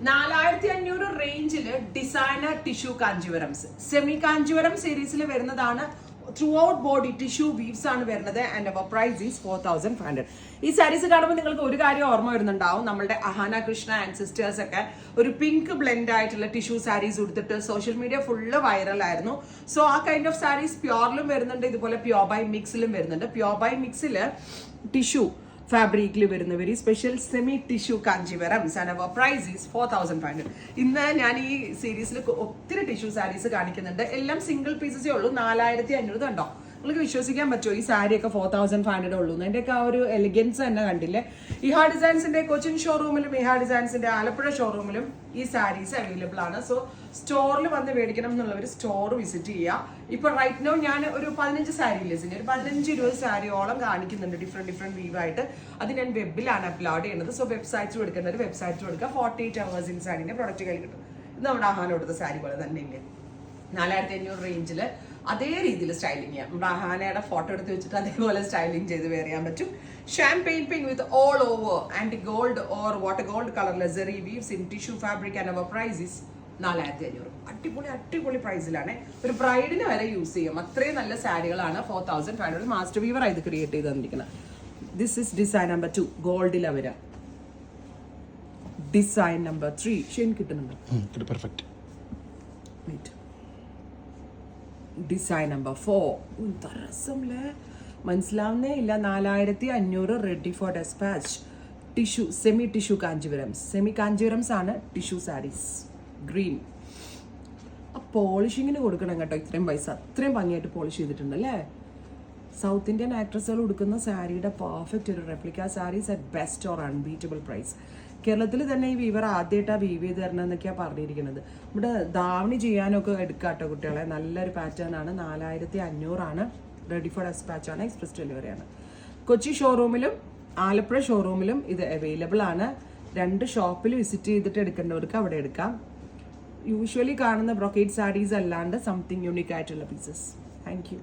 4500 റേഞ്ചിൽ designer tissue കാഞ്ചീവരംസ് semi Kanjivaram സീരീസിൽ വരുന്നതാണ്. Throughout body tissue weaves ആണ് വരുന്നത്. And our price is 4500. ഈ സാരീസ് കാണുമ്പോൾ നിങ്ങൾക്ക് ഒരു കാര്യം ഓർമ്മ വരുന്നുണ്ടാവും. നമ്മളുടെ അഹാന കൃഷ്ണ ആൻഡ് സിസ്റ്റേഴ്സ് ഒക്കെ ഒരു പിങ്ക് ബ്ലെൻഡ് ആയിട്ടുള്ള ടിഷ്യൂ സാരീസ് കൊടുത്തിട്ട് സോഷ്യൽ മീഡിയ ഫുള്ള് വൈറലായിരുന്നു. സോ ആ കൈൻഡ് ഓഫ് സാരീസ് പ്യോറിലും വരുന്നുണ്ട്, ഇതുപോലെ പ്യോർ ബൈ മിക്സിലും വരുന്നുണ്ട്. പ്യോർ ബൈ മിക്സിൽ ടിഷ്യൂ ഫാബ്രിക്കിൽ വരുന്ന very special semi tissue Kanjeevarams and our price is 4500. ഇന്ന് ഞാൻ ഈ സീരീസിൽ ഒത്തിരി ടിഷ്യൂ സാരീസ് കാണിക്കുന്നുണ്ട്. എല്ലാം സിംഗിൾ പീസസേ ഉള്ളൂ. 4500 കണ്ടോ? നിങ്ങൾക്ക് വിശ്വസിക്കാൻ പറ്റുമോ ഈ സാരിയൊക്കെ 4500 ഉള്ളൂ? അതിൻ്റെയൊക്കെ ആ ഒരു എലിഗൻസ് തന്നെ കണ്ടില്ലേ? ഇഹാ ഡിസൈൻസിന്റെ കൊച്ചിൻ ഷോറൂമിലും ഇഹാ ഡിസൈൻസിന്റെ ആലപ്പുഴ ഷോറൂമിലും ഈ സാരീസ് അവൈലബിൾ ആണ്. സോ സ്റ്റോറിൽ വന്ന് മേടിക്കണം എന്നുള്ളവർ സ്റ്റോർ വിസിറ്റ് ചെയ്യുക. ഇപ്പൊ റൈറ്റ് നോ ഞാൻ ഒരു 15 സാരി ലെസിന് ഒരു 15-20 സാരിയോളം കാണിക്കുന്നുണ്ട് ഡിഫറെന്റ് വീവ് ആയിട്ട്. അത് ഞാൻ വെബിലാണ് അപ്ലോഡ് ചെയ്യുന്നത്. സോ വെബ്സൈറ്റ്സ് എടുക്കേണ്ടത് വെബ്സൈറ്റ്സ് കൊടുക്കുക. 48 hours in സാരിന്റെ പ്രൊഡക്റ്റ് കയ്യിൽ കിട്ടും. ഇത് നമ്മുടെ ആഹാന കൊടുത്ത സാരി പോലെ തന്നെ ഇല്ലേ? 4500 റേഞ്ചിൽ അതേ രീതിയിൽ സ്റ്റൈലിംഗ് ചെയ്യാം. നമ്മുടെ അഹാനയുടെ ഫോട്ടോ എടുത്ത് വെച്ചിട്ട് അതേപോലെ സ്റ്റൈലിംഗ് ചെയ്ത് വെയർ ചെയ്യാൻ പറ്റും. Champagne pink with all over and gold or water gold colour luxury weaves in tissue fabric and our price is 4500. അടിപൊളി പ്രൈസിലാണ്. ഒരു ബ്രൈഡിന് വരെ യൂസ് ചെയ്യും. അത്രയും നല്ല സാരികളാണ് 4500. മാസ്റ്റർ വീവർ ഇത് ക്രിയേറ്റ് ചെയ്ത് തന്നിരിക്കുന്നത്. ദിസ് ഇസ് ഡിസൈൻ നമ്പർ 2 ഗോൾഡിൽ അവര്. ഡിസൈൻ നമ്പർ 3 ഷെയിൻ കിട്ടുന്നുണ്ട്. പെർഫെക്റ്റ്. ഡിസൈൻ നമ്പർ 4 രസംല്ലേ, മനസ്സിലാവുന്നേ ഇല്ല. 4500 ready for despatch tissue semi tissue കാഞ്ചീവരംസ്. Semi Kanjeevarams ആണ് ടിഷ്യൂ സാരീസ്. ഗ്രീൻ. ആ പോളിഷിങ്ങിന് കൊടുക്കണം കേട്ടോ ഇത്രയും പൈസ. അത്രയും ഭംഗിയായിട്ട് പോളിഷ് ചെയ്തിട്ടുണ്ട് അല്ലേ? സൗത്ത് ഇന്ത്യൻ ആക്ട്രസുകൾ ഉടുക്കുന്ന സാരിയുടെ പെർഫെക്റ്റ് ഒരു replica saris at best or unbeatable price. കേരളത്തിൽ തന്നെ ഈ വീവർ ആദ്യമായിട്ടാണ് വീവ് ചെയ്ത് തരണം എന്നൊക്കെയാണ് പറഞ്ഞിരിക്കുന്നത്. ഇവിടെ ധാവണി ചെയ്യാനൊക്കെ എടുക്കാട്ടോ കുട്ടികളെ. നല്ലൊരു പാറ്റേൺ ആണ്. 4500 ആണ്. റെഡി ഫോർ ഡെസ്പാച്ച് ആണ്. എക്സ്പ്രസ് ഡെലിവറി ആണ്. കൊച്ചി ഷോറൂമിലും ആലപ്പുഴ ഷോറൂമിലും ഇത് അവൈലബിൾ ആണ്. 2 ഷോപ്പിൽ വിസിറ്റ് ചെയ്തിട്ട് എടുക്കേണ്ടവർക്ക് അവിടെ എടുക്കാം. യൂഷ്വലി കാണുന്ന ബ്രൊക്കേഡ് സാരീസ് അല്ലാണ്ട് സംതിങ് യൂണിക് ആയിട്ടുള്ള പീസസ്. Thank you.